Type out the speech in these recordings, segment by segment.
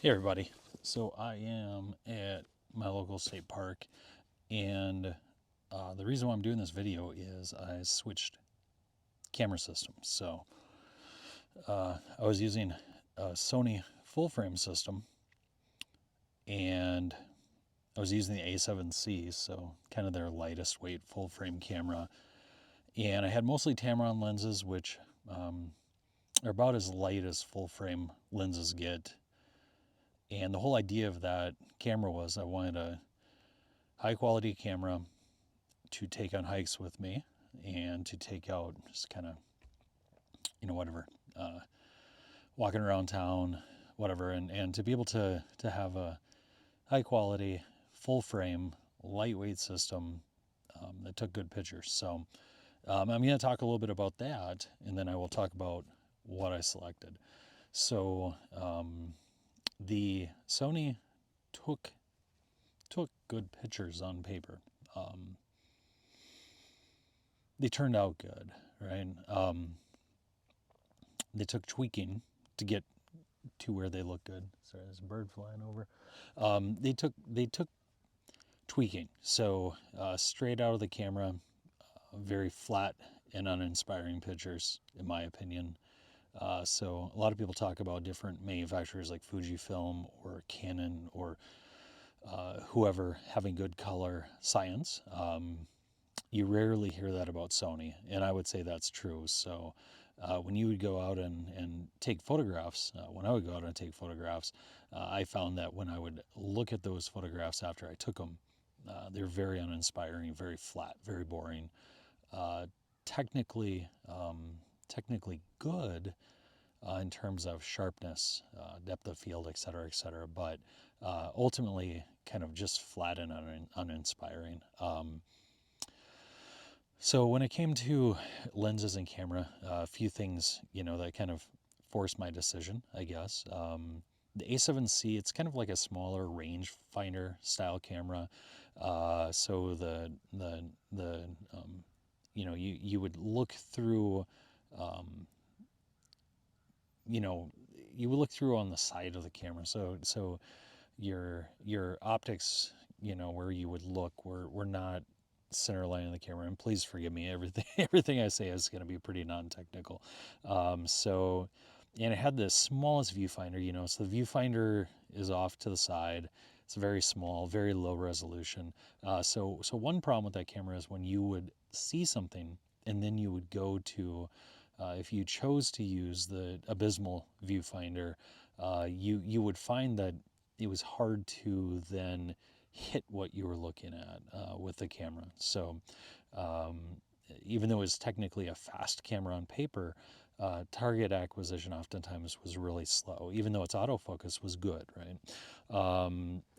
Hey everybody. So I am at my local state park, and the reason why I'm doing this video is I switched camera systems. So I was using a Sony Full Frame system, and I was using the A7C, so kind of their lightest weight full frame camera. And I had mostly Tamron lenses, which are about as light as full frame lenses get. And the whole idea of that camera was I wanted a high quality camera to take on hikes with me and to take out just kind of, whatever, uh, walking around town, whatever, and to be able to have a high quality, full frame, lightweight system that took good pictures. So I'm going to talk a little bit about that, and then I will talk about what I selected. So the Sony took good pictures on paper. They turned out good, right? They took tweaking to get to where they look good. Sorry, there's a bird flying over. They took tweaking. So straight out of the camera, very flat and uninspiring pictures, in my opinion. So a lot of people talk about different manufacturers like Fujifilm or Canon or whoever having good color science. You rarely hear that about Sony, and I would say that's true. So when you would go out and take photographs, when I would go out and take photographs, I found that when I would look at those photographs after I took them, they're very uninspiring, very flat, very boring. Uh, technically, technically good in terms of sharpness, depth of field, et cetera, but ultimately kind of just flat and uninspiring. So when it came to lenses and camera, a few things, that kind of forced my decision, I guess. The A7C, it's kind of like a smaller rangefinder style camera. So you would look through, um, you know, you would look through on the side of the camera. So your optics, where you would look, were not center line of the camera. And please forgive me, everything everything I say is going to be pretty non-technical. So, and it had the smallest viewfinder, so the viewfinder is off to the side. It's very small, very low resolution. So one problem with that camera is when you would see something and then you would go to, if you chose to use the abysmal viewfinder, you would find that it was hard to then hit what you were looking at with the camera. So um, even though it was technically a fast camera on paper, target acquisition oftentimes was really slow, even though its autofocus was good, right?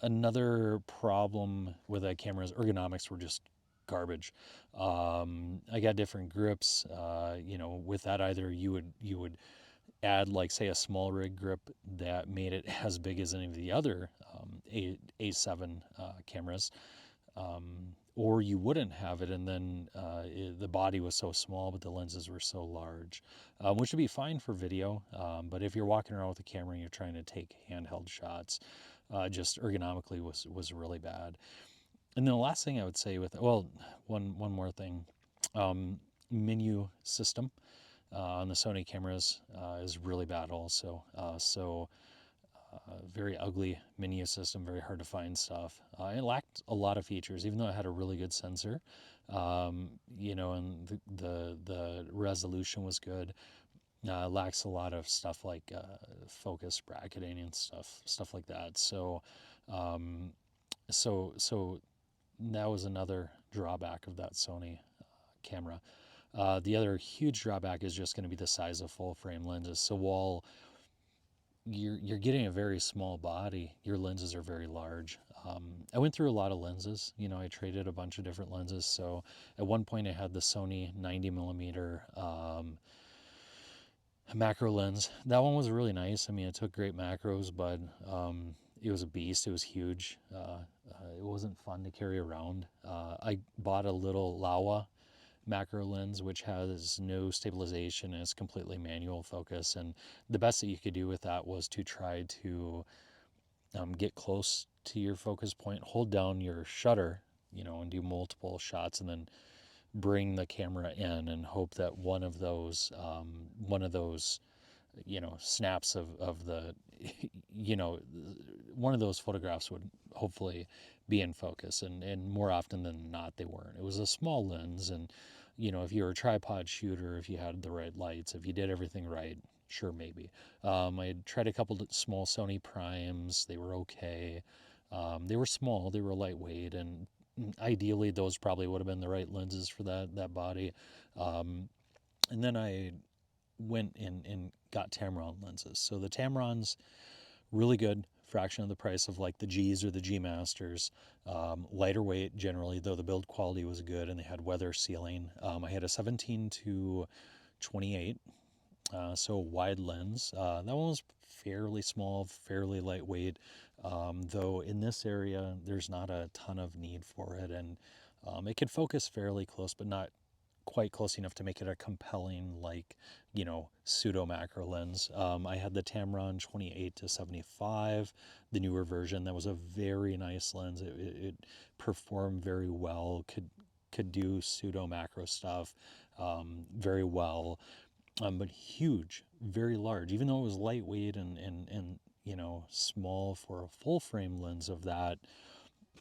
Another problem with that camera is ergonomics were just garbage. I got different grips. With that, either you would add, like, say, a small rig grip that made it as big as any of the other A7 cameras, or you wouldn't have it, and then the body was so small but the lenses were so large, which would be fine for video, but if you're walking around with a camera and you're trying to take handheld shots, just ergonomically was really bad. And then the last thing I would say one more thing, menu system on the Sony cameras is really bad also. Very ugly menu system, very hard to find stuff. It lacked a lot of features, even though it had a really good sensor. And the resolution was good. Lacks a lot of stuff like focus bracketing and stuff like that. Um, so that was another drawback of that Sony camera. The other huge drawback is just going to be the size of full frame lenses. So while you're getting a very small body, your lenses are very large. I went through a lot of lenses. I traded a bunch of different lenses. So at one point I had the Sony 90 millimeter macro lens. That one was really nice. I mean, it took great macros, but it was a beast. It was huge. It wasn't fun to carry around. I bought a little Laowa macro lens, which has no stabilization and it's completely manual focus. And the best that you could do with that was to try to get close to your focus point, hold down your shutter, and do multiple shots, and then bring the camera in and hope that one of those snaps of the, you know, one of those photographs would hopefully be in focus. And more often than not, they weren't. It was a small lens. And, if you were a tripod shooter, if you had the right lights, if you did everything right, sure, maybe. I had tried a couple of small Sony primes. They were okay. They were small, they were lightweight, and ideally those probably would have been the right lenses for that body. And then I went and got Tamron lenses. So the Tamron's really good, fraction of the price of like the G's or the G Masters. Lighter weight generally, though the build quality was good, and they had weather sealing. I had a 17 to 28, so wide lens. That one was fairly small, fairly lightweight, though in this area there's not a ton of need for it, and it could focus fairly close, but not quite close enough to make it a compelling, like, pseudo macro lens. I had the Tamron 28 to 75, the newer version. That was a very nice lens. It performed very well, could do pseudo macro stuff very well, but huge, very large. Even though it was lightweight and small for a full frame lens of that,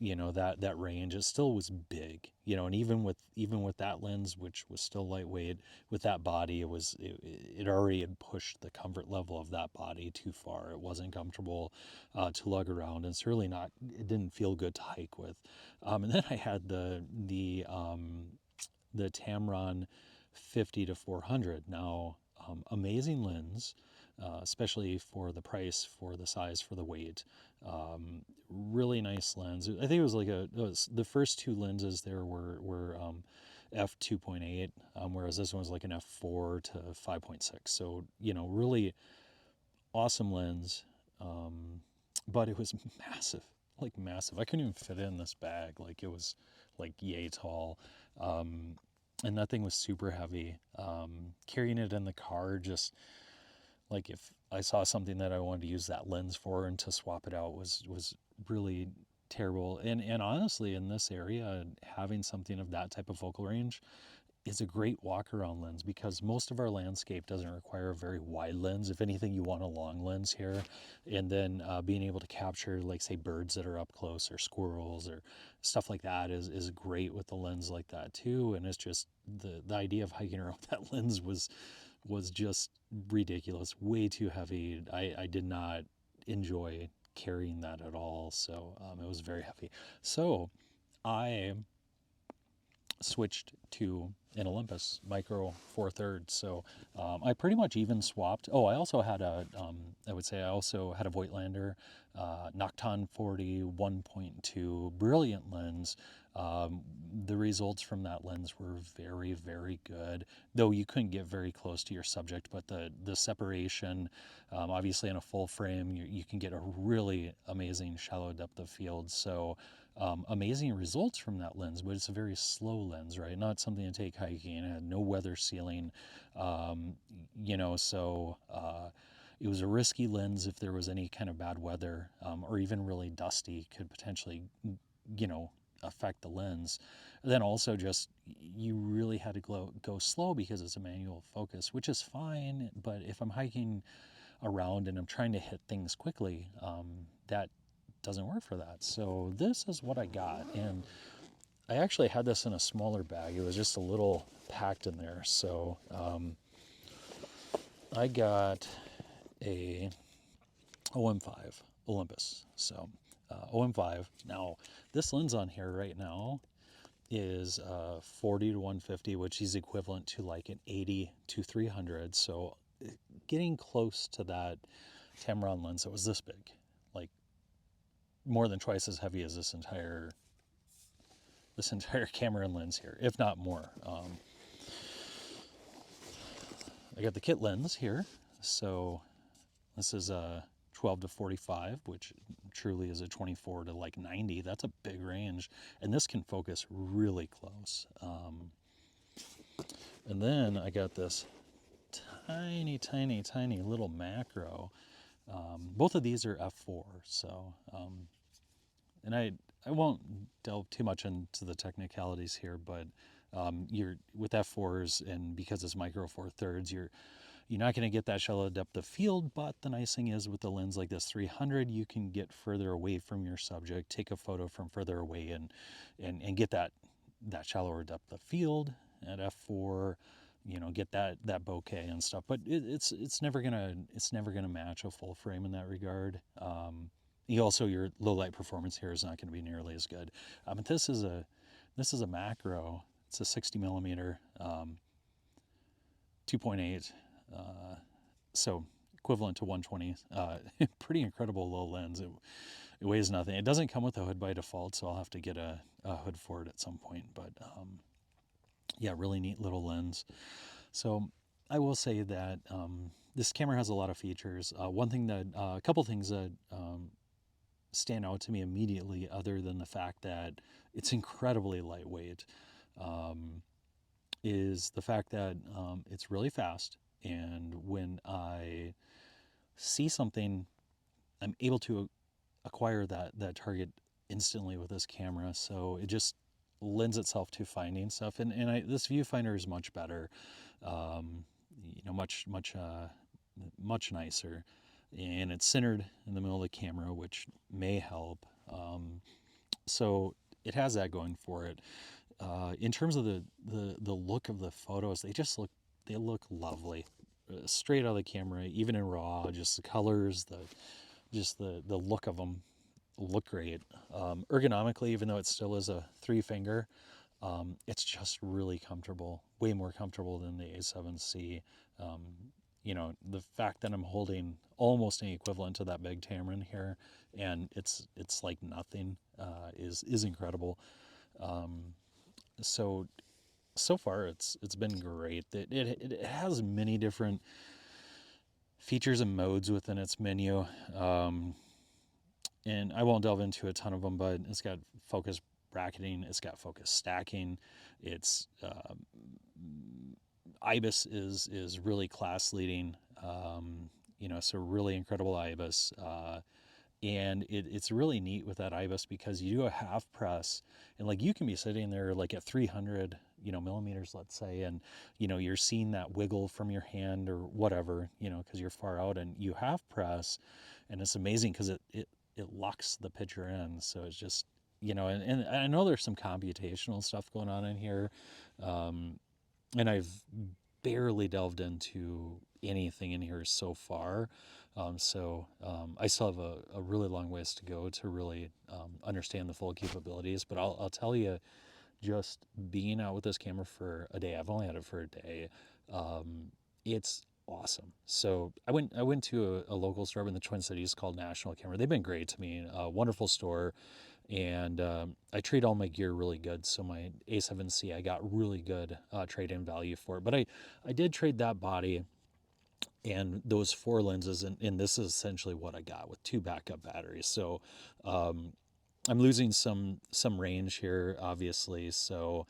that range, it still was big, and even with that lens, which was still lightweight, with that body, it already had pushed the comfort level of that body too far. It wasn't comfortable to lug around, and it didn't feel good to hike with. And then I had the Tamron 50 to 400. Now, amazing lens, especially for the price, for the size, for the weight. Really nice lens. I think it was like the first two lenses there were f2.8, whereas this one was like an f4 to 5.6. So, really awesome lens, but it was massive, like massive. I couldn't even fit it in this bag. Like, it was like yay tall. And that thing was super heavy. Carrying it in the car, just like if I saw something that I wanted to use that lens for and to swap it out was really terrible. And honestly, in this area, having something of that type of focal range is a great walk around lens, because most of our landscape doesn't require a very wide lens. If anything, you want a long lens here. And then being able to capture, like, say, birds that are up close, or squirrels or stuff like that is great with a lens like that too. And it's just the idea of hiking around with that lens was just ridiculous, way too heavy. I did not enjoy carrying that at all. So it was very heavy. So I switched to an Olympus Micro 4/3. So I pretty much even swapped. Oh, I also had I would say I also had a Voigtlander Nocton 40 1.2, brilliant lens. The results from that lens were very, very good, though you couldn't get very close to your subject. But the separation, obviously in a full frame, you can get a really amazing shallow depth of field. So amazing results from that lens, but it's a very slow lens, right? Not something to take hiking. It had no weather sealing, so it was a risky lens if there was any kind of bad weather, or even really dusty could potentially, affect the lens. And then also, just you really had to go slow because it's a manual focus, which is fine. But if I'm hiking around and I'm trying to hit things quickly, that doesn't work for that. So this is what I got, and I actually had this in a smaller bag. It was just a little packed in there. So I got a OM5 Olympus. So OM5. Now, this lens on here right now is 40 to 150, which is equivalent to like an 80 to 300. So getting close to that Tamron lens that was this big, like more than twice as heavy as this entire camera and lens here, if not more. I got the kit lens here. So this is a 12 to 45, which truly is a 24 to like 90. That's a big range. And this can focus really close. And then I got this tiny, tiny, tiny little macro Both of these are f4, so and I won't delve too much into the technicalities here, but you're with f4s, and because it's micro four thirds, you're not going to get that shallow depth of field. But the nice thing is with the lens like this 300, you can get further away from your subject, take a photo from further away, and get that shallower depth of field at f4. Get that bokeh and stuff. But it's never gonna match a full frame in that regard. Your low light performance here is not going to be nearly as good. But this is a macro. It's a 60 millimeter, 2.8, so equivalent to 120. Pretty incredible low lens. It weighs nothing. It doesn't come with a hood by default, so I'll have to get a hood for it at some point. But yeah, really neat little lens. So I will say that this camera has a lot of features. A couple things that stand out to me immediately, other than the fact that it's incredibly lightweight, is the fact that it's really fast. And when I see something, I'm able to acquire that target instantly with this camera. So it just lends itself to finding stuff. And this viewfinder is much better, much nicer. And it's centered in the middle of the camera, which may help. So it has that going for it. In terms of the look of the photos, they look lovely, straight out of the camera, even in RAW. Just the colors, the look of them look great. Ergonomically, even though it still is a 3-finger, it's just really comfortable, way more comfortable than the A7C. The fact that I'm holding almost an equivalent to that big Tamron here, and it's like nothing, is incredible. So far it's been great. It has many different features and modes within its menu, and I won't delve into a ton of them, but it's got focus bracketing, it's got focus stacking, it's IBIS is really class leading, so really incredible IBIS. And it's really neat with that IBIS because you do a half press, and like you can be sitting there like at 300 millimeters, let's say, and you're seeing that wiggle from your hand or whatever, because you're far out, and you half press, and it's amazing because it locks the picture in. So it's just and I know there's some computational stuff going on in here, and I've barely delved into anything in here so far. I still have a really long ways to go to really understand the full capabilities. But I'll tell you, just being out with this camera for a day, I've only had it for a day, it's awesome. So I went to a local store in the Twin Cities called National Camera. They've been great to me. A wonderful store. And I treat all my gear really good. So my A7C, I got really good trade-in value for it. But I did trade that body and those 4 lenses, and this is essentially what I got with 2 backup batteries. So I'm losing some range here, obviously. So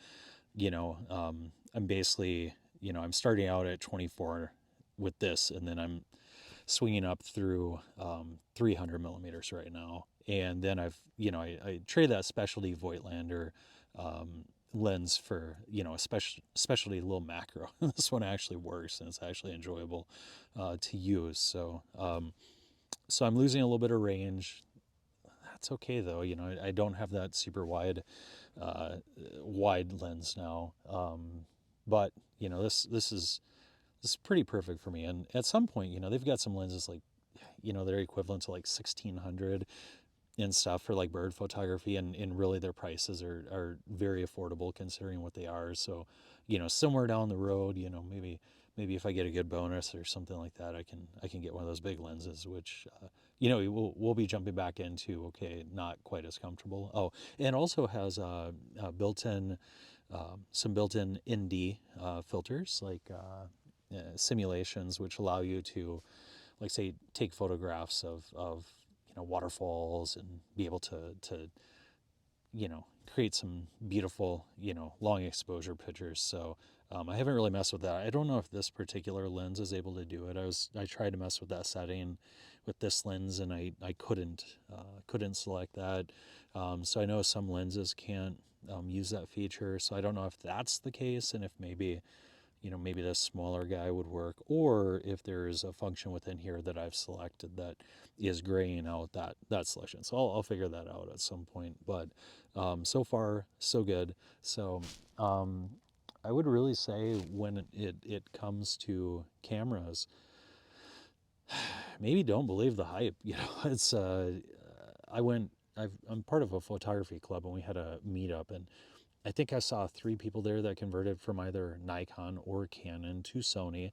I'm basically I'm starting out at 24 with this, and then I'm swinging up through 300 millimeters right now. And then I traded that specialty Voigtlander lens for a specialty little macro. This one actually works, and it's actually enjoyable to use. So I'm losing a little bit of range. That's okay though. I don't have that super wide lens now. But this is pretty perfect for me. And at some point, they've got some lenses like, they're equivalent to like 1600 and stuff for like bird photography, and really their prices are very affordable considering what they are. So, somewhere down the road, maybe if I get a good bonus or something like that, I can get one of those big lenses, which, we'll be jumping back into, okay, not quite as comfortable. Oh, and also has built-in, some built-in ND filters, like simulations, which allow you to, like, say, take photographs of waterfalls and be able to create some beautiful long exposure pictures. So I haven't really messed with that. I don't know if this particular lens is able to do it. I tried to mess with that setting with this lens, and I couldn't select that. So I know some lenses can't use that feature. So I don't know if that's the case, and if maybe maybe this smaller guy would work, or if there's a function within here that I've selected that is graying out that selection. So I'll figure that out at some point. But so far, so good. So I would really say when it comes to cameras, maybe don't believe the hype. It's I went. I'm part of a photography club, and we had a meetup, and I think I saw 3 people there that converted from either Nikon or Canon to Sony.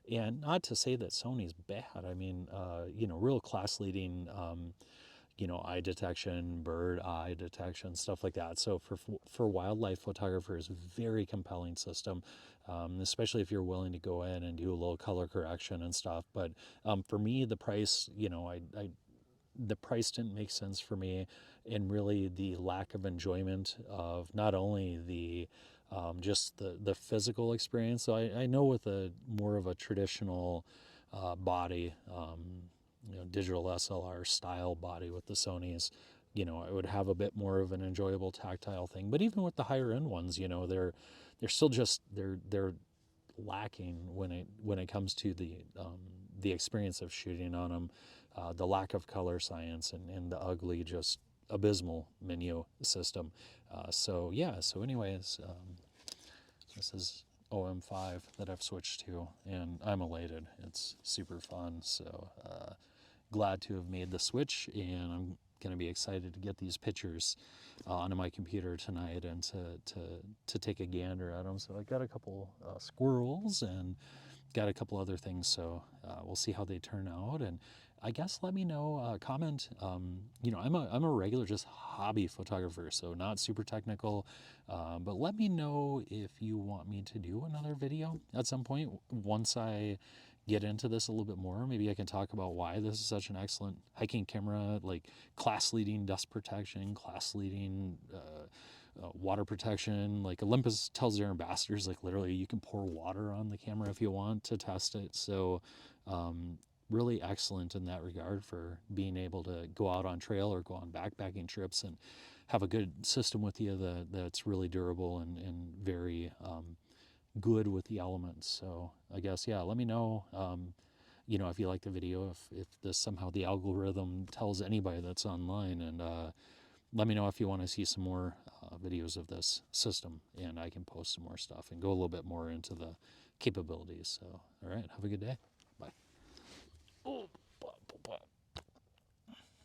And not to say that Sony's bad. I mean, real class leading, eye detection, bird eye detection, stuff like that. So for wildlife photographers, very compelling system, especially if you're willing to go in and do a little color correction and stuff. But for me, the price, the price didn't make sense for me, and really the lack of enjoyment of not only the just the physical experience. So I know with a more of a traditional body, digital SLR style body with the Sonys, I would have a bit more of an enjoyable tactile thing. But even with the higher end ones, they're still just they're lacking when it comes to the experience of shooting on them, the lack of color science, and the ugly, just abysmal menu system. So yeah. So anyways, this is OM5 that I've switched to, and I'm elated. It's super fun. So glad to have made the switch, and I'm going to be excited to get these pictures onto my computer tonight and to take a gander at them. So I got a couple squirrels and got a couple other things, so we'll see how they turn out. And I guess let me know, comment. I'm a regular just hobby photographer, so not super technical, but let me know if you want me to do another video at some point once I get into this a little bit more. Maybe I can talk about why this is such an excellent hiking camera, like class leading dust protection, class leading water protection. Like Olympus tells their ambassadors, like literally you can pour water on the camera if you want to test it. So really excellent in that regard for being able to go out on trail or go on backpacking trips and have a good system with you that's really durable and very good with the elements. So I guess, yeah, let me know, if you like the video, if this somehow the algorithm tells anybody that's online, and let me know if you want to see some more videos of this system, and I can post some more stuff and go a little bit more into the capabilities. So, all right, have a good day.